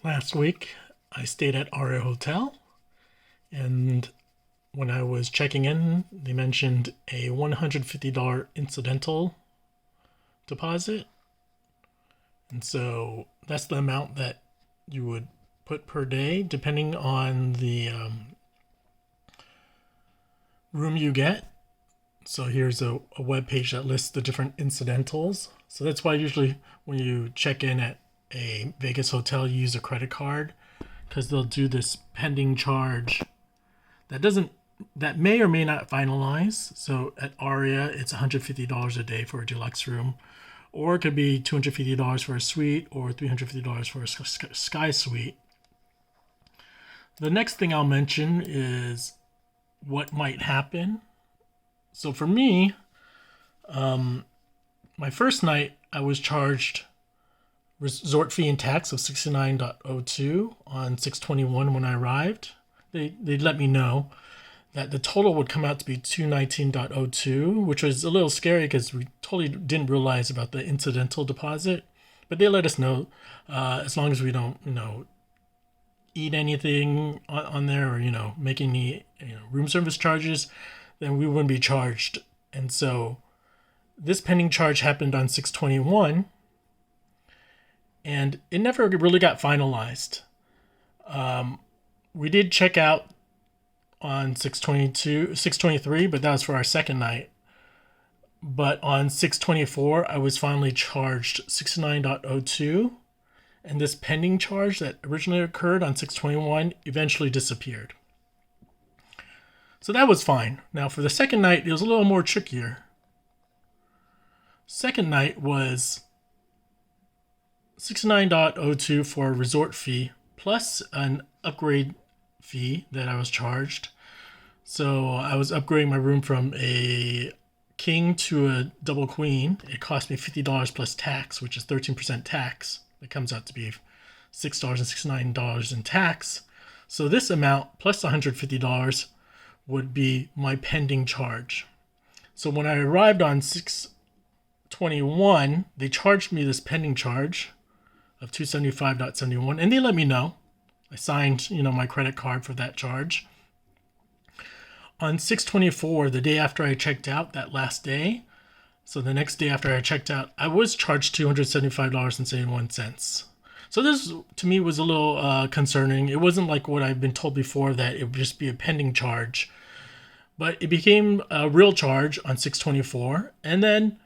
Last week, I stayed at Aria Hotel, and when I was checking in, they mentioned a $150 incidental deposit. And so that's the amount that you would put per day, depending on the room you get. So here's a web page that lists the different incidentals. So that's why usually when you check in at a Vegas hotel, you use a credit card because they'll do this pending charge that may or may not finalize. So at Aria, it's $150 a day for a deluxe room, or it could be $250 for a suite, or $350 for a sky suite. The next thing I'll mention is what might happen. So for me, my first night I was charged resort fee and tax of 69.02 on 6/21 when I arrived. They let me know that the total would come out to be 219.02, which was a little scary because we totally didn't realize about the incidental deposit. But they let us know as long as we don't, eat anything on there or, make any room service charges, then we wouldn't be charged. And so this pending charge happened on 6/21, and it never really got finalized. We did check out on 6/23, but that was for our second night. But on 6/24, I was finally charged 69.02, and this pending charge that originally occurred on 6/21 eventually disappeared. So that was fine. Now for the second night, it was a little more trickier. Second night was 69.02 for a resort fee plus an upgrade fee that I was charged. So I was upgrading my room from a king to a double queen. It cost me $50 plus tax, which is 13% tax. It comes out to be $6.69 in tax. So this amount plus $150 would be my pending charge. So when I arrived on 6/21, they charged me this pending charge of 275.71, and they let me know. I signed, my credit card for that charge. On 6/24, the day after I checked out, that last day, so the next day after I checked out, I was charged $275.71. So this, to me, was a little concerning. It wasn't like what I've been told before, that it would just be a pending charge. But it became a real charge on 6/24, and then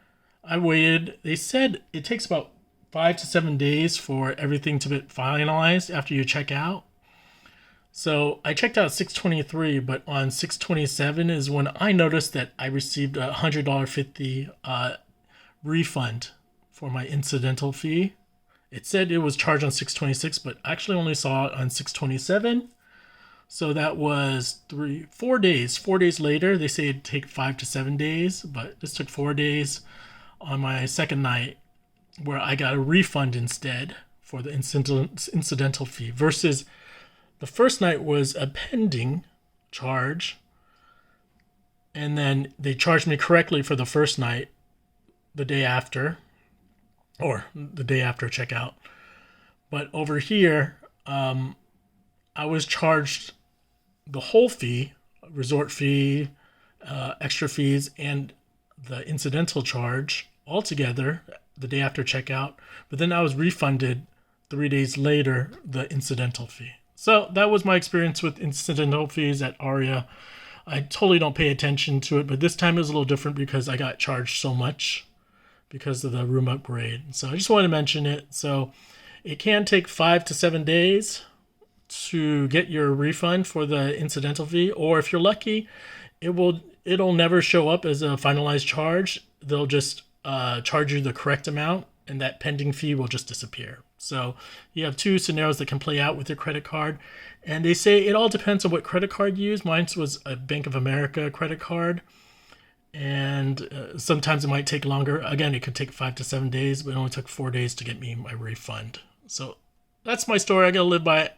I waited. They said it takes about 5 to 7 days for everything to be finalized after you check out. So I checked out 6/23, but on 6/27 is when I noticed that I received a $100.50 refund for my incidental fee. It said it was charged on 6/26, but I actually only saw it on 6/27. So that was 4 days. 4 days later, they say it'd take 5 to 7 days, but this took 4 days on my second night, where I got a refund instead for the incidental fee, versus the first night was a pending charge, and then they charged me correctly for the first night the day after, or the day after checkout. But over here, I was charged the whole fee, resort fee, extra fees, and the incidental charge all together the day after checkout. But then I was refunded 3 days later the incidental fee. So that was my experience with incidental fees at Aria. I totally don't pay attention to it, but this time it was a little different because I got charged so much because of the room upgrade. So I just wanted to mention it. So it can take 5 to 7 days to get your refund for the incidental fee, or if you're lucky, it'll never show up as a finalized charge. They'll just charge you the correct amount, and that pending fee will just disappear. So you have two scenarios that can play out with your credit card, and they say it all depends on what credit card you use. Mine was a Bank of America credit card, and sometimes it might take longer. Again, it could take 5 to 7 days, but it only took 4 days to get me my refund. So that's my story. I gotta live by it.